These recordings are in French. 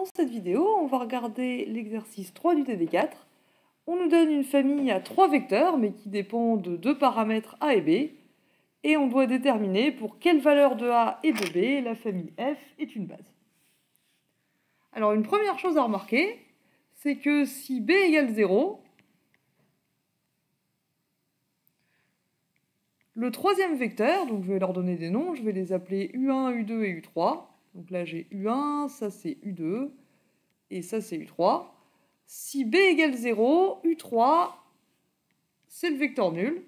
Dans cette vidéo, on va regarder l'exercice 3 du TD4. On nous donne une famille à 3 vecteurs, mais qui dépend de 2 paramètres A et B. Et on doit déterminer pour quelle valeur de A et de B la famille F est une base. Alors une première chose à remarquer, c'est que si B égale 0, le troisième vecteur, donc je vais leur donner des noms, je vais les appeler U1, U2 et U3. Donc là j'ai U1, ça c'est U2, et ça c'est U3. Si B égale 0, U3, c'est le vecteur nul.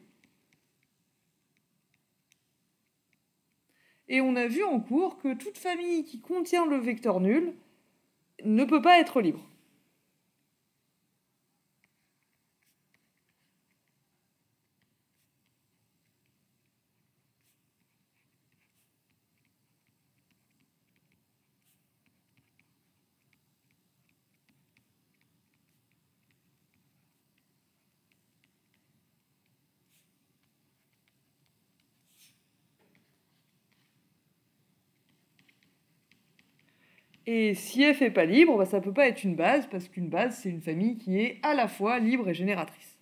Et on a vu en cours que toute famille qui contient le vecteur nul ne peut pas être libre. Et si F n'est pas libre, ça ne peut pas être une base, parce qu'une base, c'est une famille qui est à la fois libre et génératrice.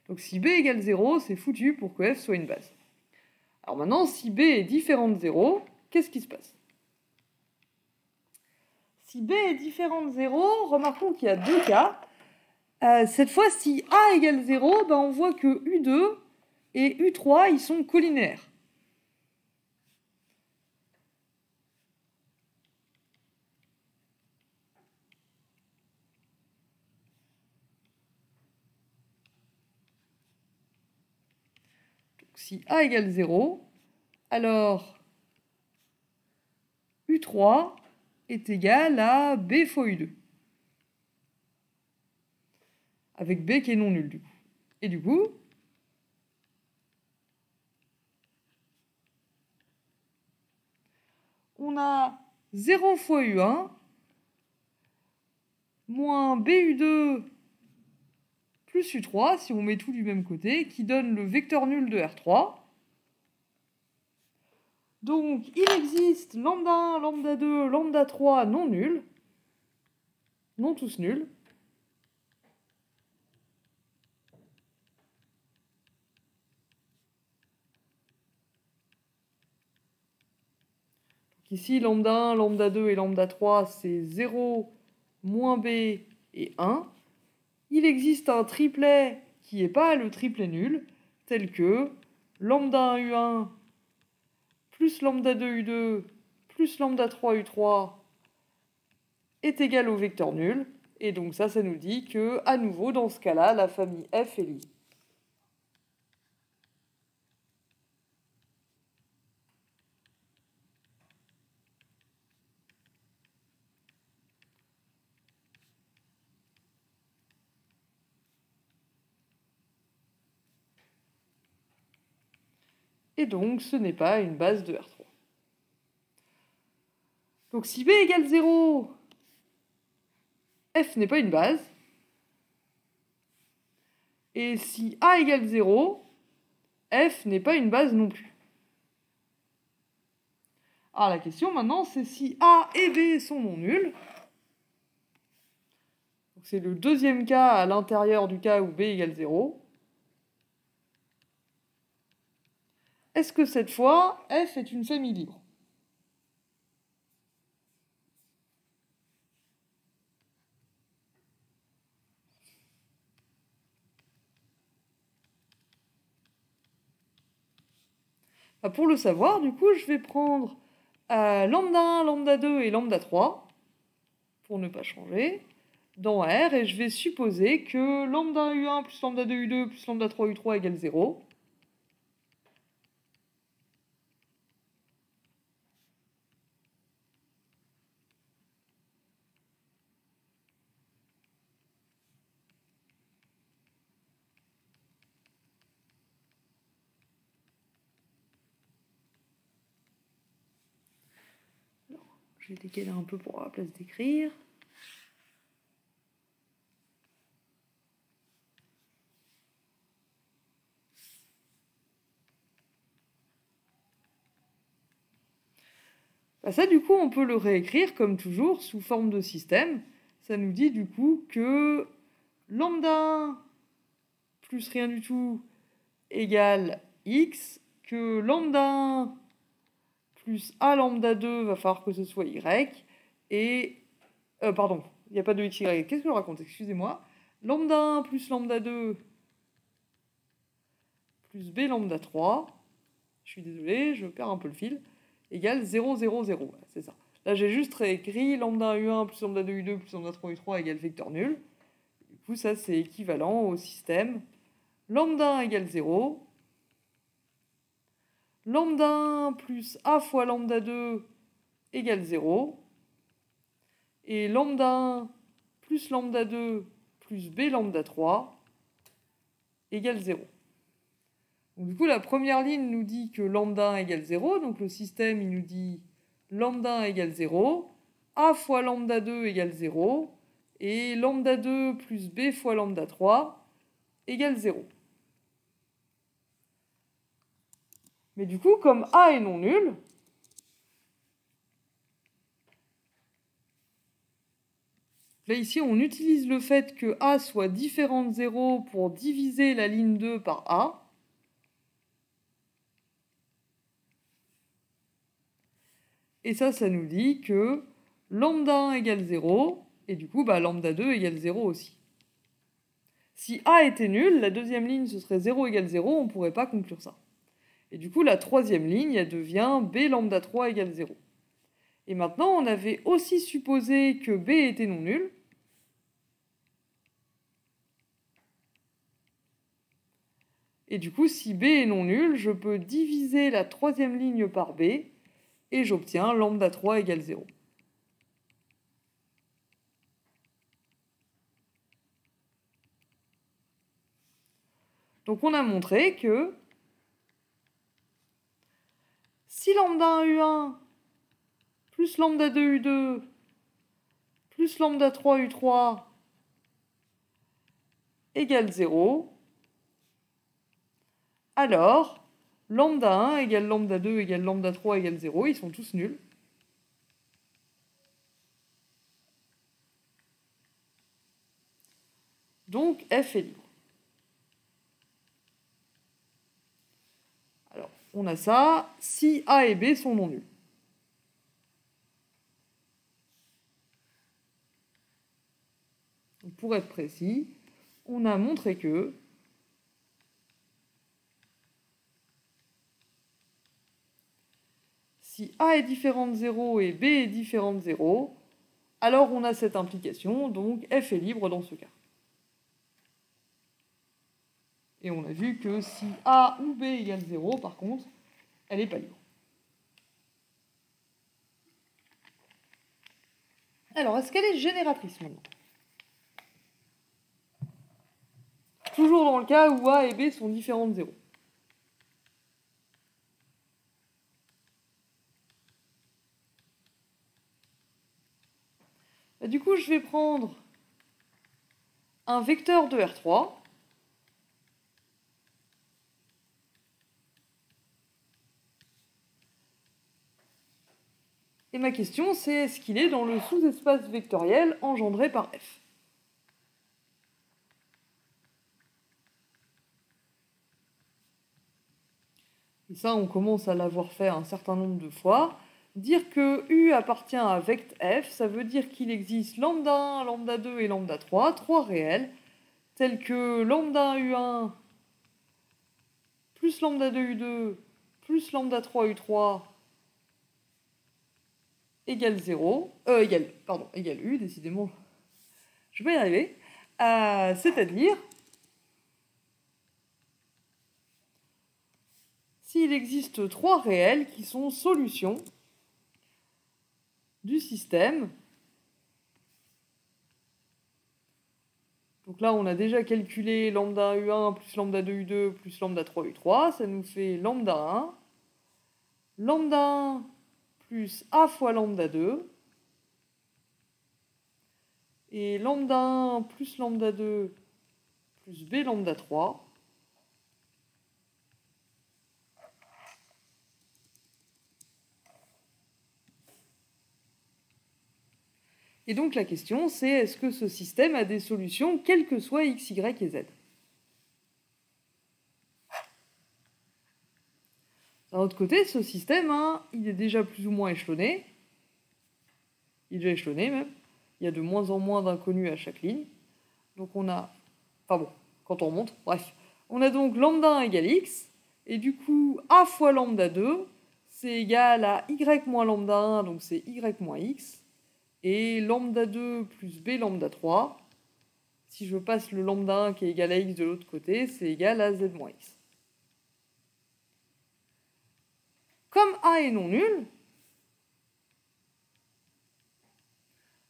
Donc si B égale 0, c'est foutu pour que F soit une base. Alors maintenant, si B est différent de 0, qu'est-ce qui se passe? Si B est différent de 0, remarquons qu'il y a deux cas. Cette fois, si A égale 0, on voit que U2 et U3, ils sont collinéaires. Donc, si A égale 0, alors U3 est égal à B fois U2. Avec B qui est non nul, du coup. Et du coup, on a 0 fois U1 moins BU2 plus U3, si on met tout du même côté, qui donne le vecteur nul de R3. Donc, il existe lambda 1, lambda 2, lambda 3 non nuls, non tous nuls. Donc ici, lambda 1, lambda 2 et lambda 3, c'est 0, moins B et 1. Il existe un triplet qui n'est pas le triplet nul, tel que lambda 1 U1 plus lambda 2 U2 plus lambda 3 U3 est égal au vecteur nul. Et donc ça nous dit que, à nouveau, dans ce cas-là, la famille F est libre. Et donc, ce n'est pas une base de R3. Donc si B égale 0, F n'est pas une base. Et si A égale 0, F n'est pas une base non plus. Alors la question maintenant, c'est si A et B sont non nuls. C'est le deuxième cas à l'intérieur du cas où B égale 0. Est-ce que cette fois, F est une famille libre? Pour le savoir, du coup, je vais prendre lambda 1, lambda 2 et lambda 3, pour ne pas changer, dans R, et je vais supposer que lambda U1 plus lambda 2 U2 plus lambda 3 U3 égale 0. Je vais décaler un peu pour avoir la place d'écrire. Bah ça, du coup, on peut le réécrire comme toujours sous forme de système. Ça nous dit du coup que lambda 1 plus rien du tout égale x, que lambda 1 plus a lambda 2 va falloir que ce soit y, et... pardon, il n'y a pas de x, y. Qu'est-ce que je raconte? Excusez-moi. Lambda 1 plus lambda 2 plus b lambda 3, je suis désolé, je perds un peu le fil, égale 0, 0, 0. Voilà, c'est ça. Là, j'ai juste réécrit lambda U1 plus lambda 2 U2 plus lambda 3 U3 égale vecteur nul. Du coup, ça, c'est équivalent au système lambda 1 égale 0, lambda 1 plus a fois lambda 2 égale 0, et lambda 1 plus lambda 2 plus b lambda 3 égale 0. Donc, du coup, la première ligne nous dit que lambda 1 égale 0, donc le système, il nous dit lambda 1 égale 0, a fois lambda 2 égale 0, et lambda 2 plus b fois lambda 3 égale 0. Mais du coup, comme a est non nul, là ici on utilise le fait que a soit différent de 0 pour diviser la ligne 2 par a. Et ça nous dit que lambda 1 égale 0, et du coup, lambda 2 égale 0 aussi. Si a était nul, la deuxième ligne, ce serait 0 égale 0, on ne pourrait pas conclure ça. Et du coup, la troisième ligne, elle devient b lambda 3 égale 0. Et maintenant, on avait aussi supposé que b était non nul. Et du coup, si b est non nul, je peux diviser la troisième ligne par b, et j'obtiens lambda 3 égale 0. Donc on a montré que si lambda 1 U1 plus lambda 2 U2 plus lambda 3 U3 égale 0, alors lambda 1 égale lambda 2 égale lambda 3 égale 0, ils sont tous nuls. Donc F est libre. Alors, on a ça si A et B sont non nuls. Donc, pour être précis, on a montré que si A est différent de 0 et B est différent de 0, alors on a cette implication, donc F est libre dans ce cas. Et on a vu que si A ou B égale 0, par contre, elle n'est pas libre. Alors, est-ce qu'elle est génératrice maintenant? Toujours dans le cas où A et B sont différents de 0. Du coup, je vais prendre un vecteur de R3. Et ma question, c'est est-ce qu'il est dans le sous-espace vectoriel engendré par F? Et ça, on commence à l'avoir fait un certain nombre de fois. Dire que U appartient à vect F, ça veut dire qu'il existe lambda 1, lambda 2 et lambda 3, trois réels, tels que lambda 1 U1 plus lambda 2 U2 plus lambda 3 U3 égale 0, égale U, décidément, je vais y arriver, c'est-à-dire s'il existe trois réels qui sont solutions du système. Donc là, on a déjà calculé lambda U1 plus lambda 2 U2 plus lambda 3 U3, ça nous fait lambda 1, lambda 1 plus A fois lambda 2, et lambda 1 plus lambda 2 plus B lambda 3, Et donc la question, c'est est-ce que ce système a des solutions, quels que soient x, y et z? D'un autre côté, ce système, hein, il est déjà plus ou moins échelonné. Il est déjà échelonné même. Il y a de moins en moins d'inconnus à chaque ligne. Donc on a... Enfin bon, quand on remonte, bref. On a donc lambda 1 égale x. Et du coup, a fois lambda 2, c'est égal à y moins lambda 1, donc c'est y moins x. Et lambda 2 plus b lambda 3, si je passe le lambda 1 qui est égal à x de l'autre côté, c'est égal à z moins x. Comme a est non nul,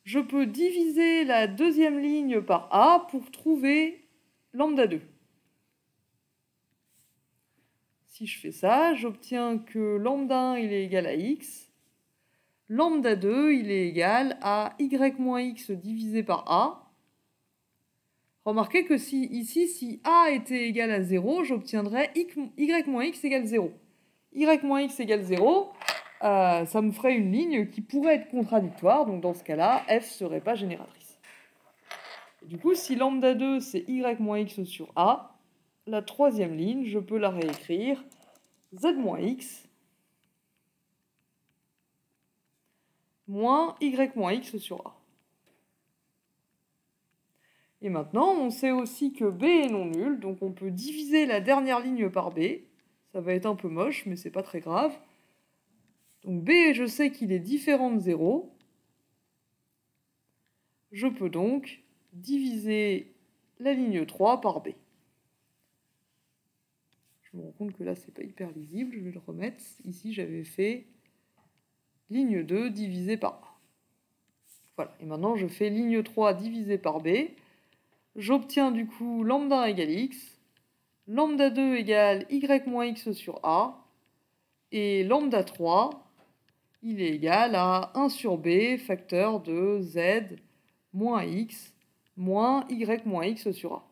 je peux diviser la deuxième ligne par a pour trouver lambda 2. Si je fais ça, j'obtiens que lambda 1 il est égal à x, lambda 2 il est égal à y moins x divisé par a. Remarquez que si a était égal à 0, j'obtiendrais y moins x égale 0. Y moins x égale 0, ça me ferait une ligne qui pourrait être contradictoire, donc dans ce cas-là, f ne serait pas génératrice. Et du coup, si lambda 2 c'est y moins x sur a, la troisième ligne, je peux la réécrire z moins x moins y moins x sur a. Et maintenant, on sait aussi que b est non nul, donc on peut diviser la dernière ligne par b. Ça va être un peu moche, mais c'est pas très grave. Donc b, je sais qu'il est différent de 0. Je peux donc diviser la ligne 3 par b. Je me rends compte que là, c'est pas hyper lisible. Je vais le remettre. Ici, j'avais fait ligne 2 divisée par a. Voilà. Et maintenant, je fais ligne 3 divisée par b. J'obtiens du coup lambda 1 égale x, lambda 2 égale y moins x sur a, et lambda 3, il est égal à 1 sur b facteur de z moins x moins y moins x sur a.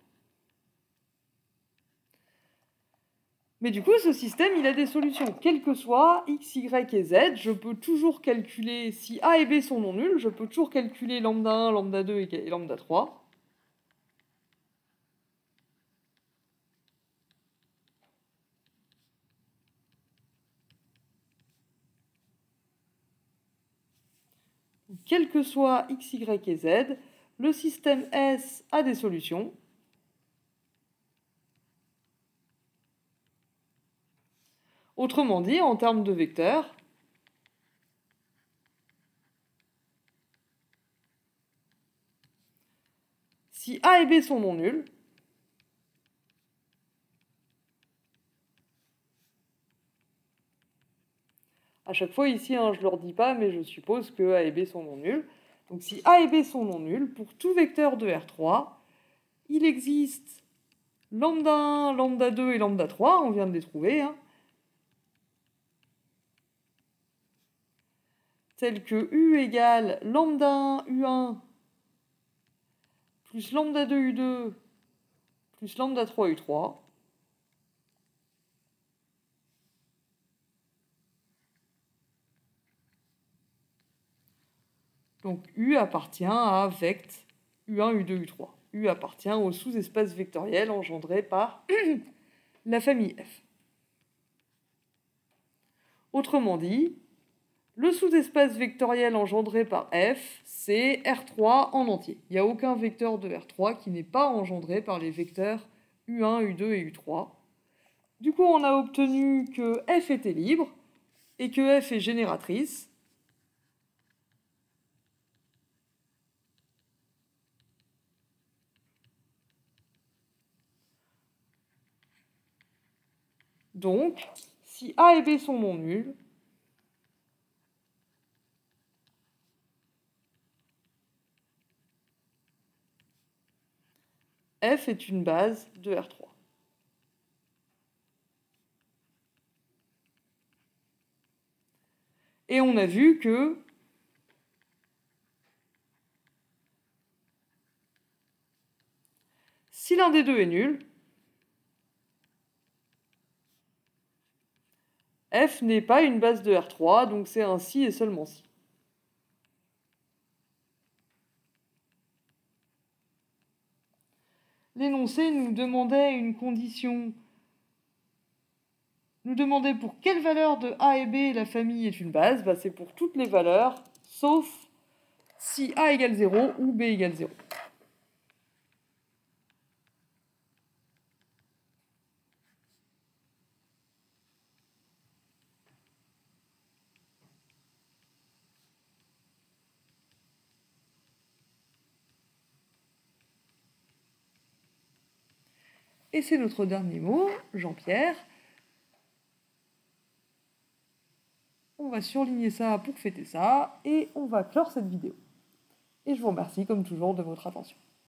Mais du coup, ce système, il a des solutions. Quels que soient x, y et z, je peux toujours calculer, si a et b sont non nuls, je peux toujours calculer lambda 1, lambda 2 et lambda 3. Quels que soient x, y et z, le système S a des solutions. Autrement dit, en termes de vecteurs, si A et B sont non nuls, à chaque fois ici, je ne leur dis pas, mais je suppose que A et B sont non nuls. Donc si A et B sont non nuls, pour tout vecteur de R3, il existe lambda 1, lambda 2 et lambda 3, on vient de les trouver, tels que U égale lambda 1 U1 plus lambda 2 U2 plus lambda 3 U3. Donc U appartient à vect U1, U2, U3. U appartient au sous-espace vectoriel engendré par la famille F. Autrement dit, le sous-espace vectoriel engendré par F, c'est R3 en entier. Il n'y a aucun vecteur de R3 qui n'est pas engendré par les vecteurs U1, U2 et U3. Du coup, on a obtenu que F était libre et que F est génératrice. Donc, si A et B sont non nuls, F est une base de R3. Et on a vu que si l'un des deux est nul, F n'est pas une base de R3, donc c'est un si et seulement si. l'énoncé nous demandait une condition. Nous demandait pour quelle valeur de A et B la famille est une base. Bah, c'est pour toutes les valeurs, sauf si A égale 0 ou B égale 0. Et c'est notre dernier mot, Jean-Pierre. On va surligner ça pour fêter ça, et on va clore cette vidéo. Et je vous remercie comme toujours de votre attention.